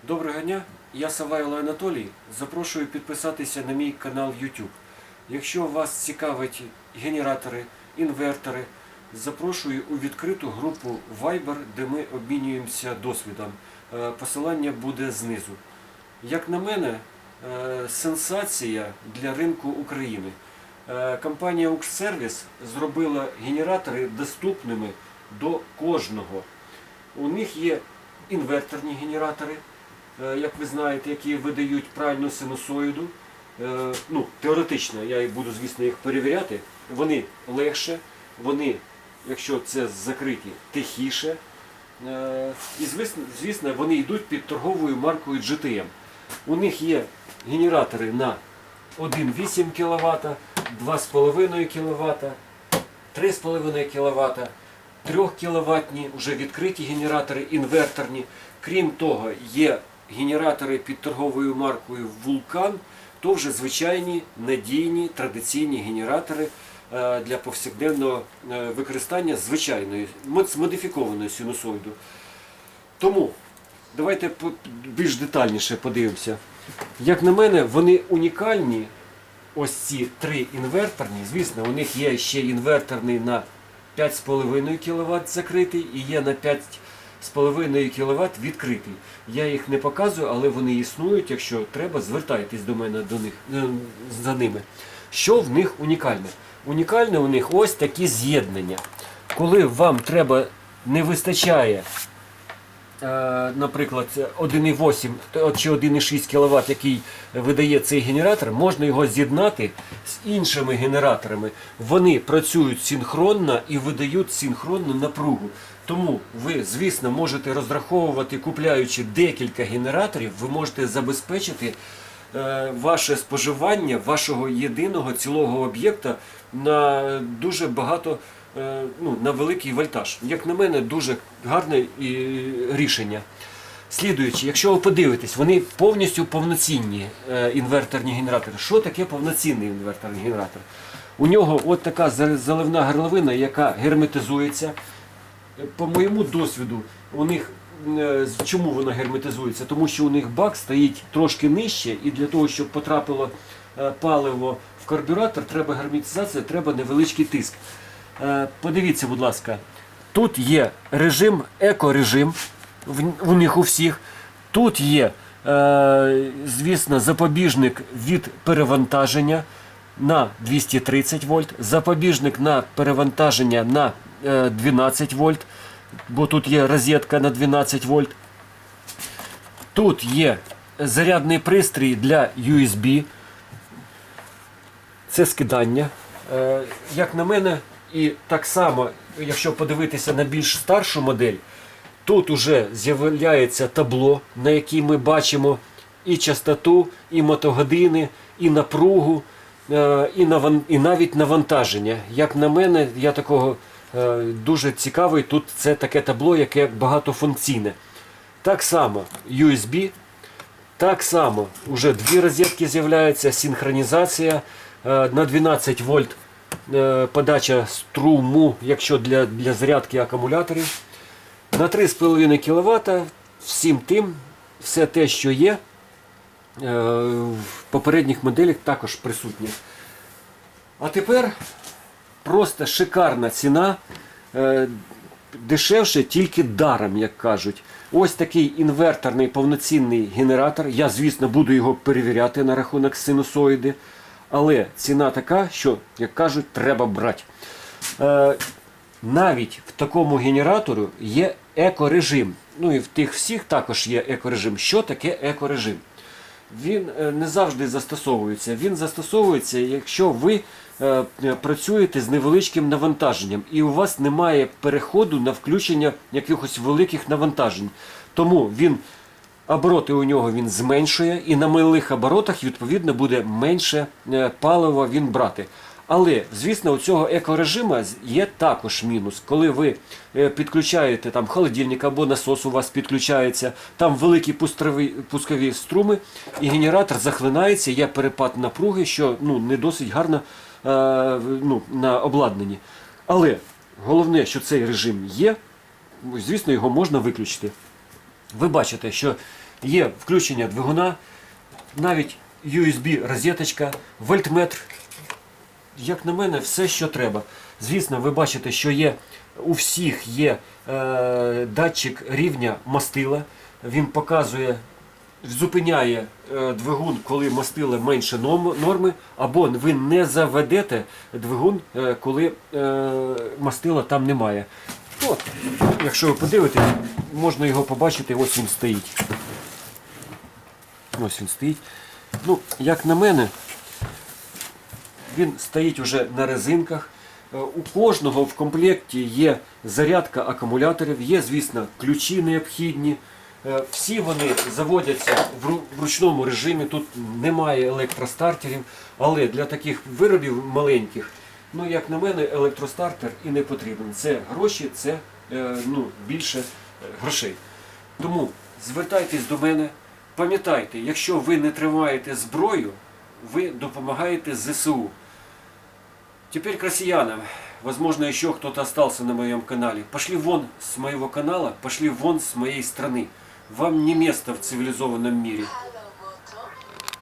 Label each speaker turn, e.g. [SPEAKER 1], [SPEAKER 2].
[SPEAKER 1] Доброго дня, я Савайло Анатолій. Запрошую підписатися на мій канал YouTube. Якщо вас цікавить генератори, інвертори, запрошую у відкриту групу Viber, де ми обмінюємося досвідом. Посилання буде знизу. Як на мене, сенсація для ринку України. Компанія Укрсервіс зробила генератори доступними до кожного. У них є інверторні генератори, як ви знаєте, які видають правильну синусоїду. Теоретично, я буду, звісно, їх перевіряти. Вони легше, вони, якщо це закриті, тихіше. І, звісно, вони йдуть під торговою маркою GTM. У них є генератори на 1,8 кВт, 2,5 кВт, 3,5 кВт, 3 кВт, вже відкриті генератори, інверторні. Крім того, є генератори під торговою маркою Vulcan, то вже звичайні, надійні, традиційні генератори для повсякденного використання звичайної, з модифікованою синусоїдою. Тому давайте більш детальніше подивимося. Як на мене, вони унікальні, ось ці три інверторні. Звісно, у них є ще інверторний на 5,5 кВт закритий і є на 5,5 кВт відкритий. Я їх не показую, але вони існують. Якщо треба, звертайтесь до мене за ними. Що в них унікальне? Унікальне у них ось такі з'єднання. Коли вам не вистачає, наприклад, 1,8 чи 1,6 кВт, який видає цей генератор, можна його з'єднати з іншими генераторами. Вони працюють синхронно і видають синхронну напругу. Тому ви, звісно, можете розраховувати, купляючи декілька генераторів, ви можете забезпечити ваше споживання вашого єдиного цілого об'єкта на дуже багато, на великий вольтаж. Як на мене, дуже гарне рішення. Слідуючи, якщо ви подивитесь, вони повністю повноцінні інверторні генератори. Що таке повноцінний інверторний генератор? У нього от така заливна горловина, яка герметизується. По моєму досвіду, у них, чому вона герметизується? Тому що у них бак стоїть трошки нижче, і для того, щоб потрапило паливо в карбюратор, треба герметизація, треба невеличкий тиск. Подивіться, будь ласка, тут є режим, екорежим, у них у всіх. Тут є, звісно, запобіжник від перевантаження на 230 вольт, запобіжник на перевантаження на 12 вольт, бо тут є розетка на 12 вольт. Тут є зарядний пристрій для USB. Це скидання. Як на мене, і так само, якщо подивитися на більш старшу модель, тут вже з'являється табло, на якій ми бачимо і частоту, і мотогодини, і напругу, і навіть навантаження. Як на мене, я такого дуже цікавий, тут це таке табло, яке багатофункційне. Так само USB, так само вже дві розетки з'являються, синхронізація, на 12 вольт подача струму, якщо для зарядки акумуляторів, на 3,5 кВт, всім тим, все те, що є, в попередніх моделях також присутнє. А тепер просто шикарна ціна, дешевше тільки даром, як кажуть. Ось такий інверторний повноцінний генератор. Я, звісно, буду його перевіряти на рахунок синусоїди. Але ціна така, що, як кажуть, треба брати. Навіть в такому генератору є екорежим. Ну і в тих всіх також є екорежим. Що таке екорежим? Він не завжди застосовується. Він застосовується, якщо ви працюєте з невеличким навантаженням і у вас немає переходу на включення якихось великих навантажень. Тому обороти у нього він зменшує і на малих оборотах, відповідно, буде менше палива він брати. Але, звісно, у цього екорежиму є також мінус. Коли ви підключаєте там холодильник або насос у вас підключається, там великі пускові струми, і генератор захлинається, є перепад напруги, що не досить гарно на обладнанні. Але головне, що цей режим є, звісно, його можна виключити. Ви бачите, що Є включення двигуна, навіть USB-розеточка, вольтметр. Як на мене, все, що треба. Звісно, ви бачите, що є, у всіх є датчик рівня мастила. Він показує, зупиняє двигун, коли мастила менше норми, або ви не заведете двигун, коли мастила там немає. От, якщо ви подивитесь, можна його побачити, ось він стоїть. Ось він стоїть. Ну, як на мене, він стоїть уже на резинках. У кожного в комплекті є зарядка акумуляторів, є, звісно, ключі необхідні. Всі вони заводяться в ручному режимі, тут немає електростартерів, але для таких виробів маленьких, ну, як на мене, електростартер і не потрібен. Це гроші, це більше грошей. Тому звертайтесь до мене, пам'ятайте, якщо ви не тримаєте зброю, ви допомагаете ЗСУ. Теперь к россиянам. Возможно, еще кто-то остался на моем канале. Пошли вон с моего канала, пошли вон с моей страны. Вам не место в цивилизованном мире.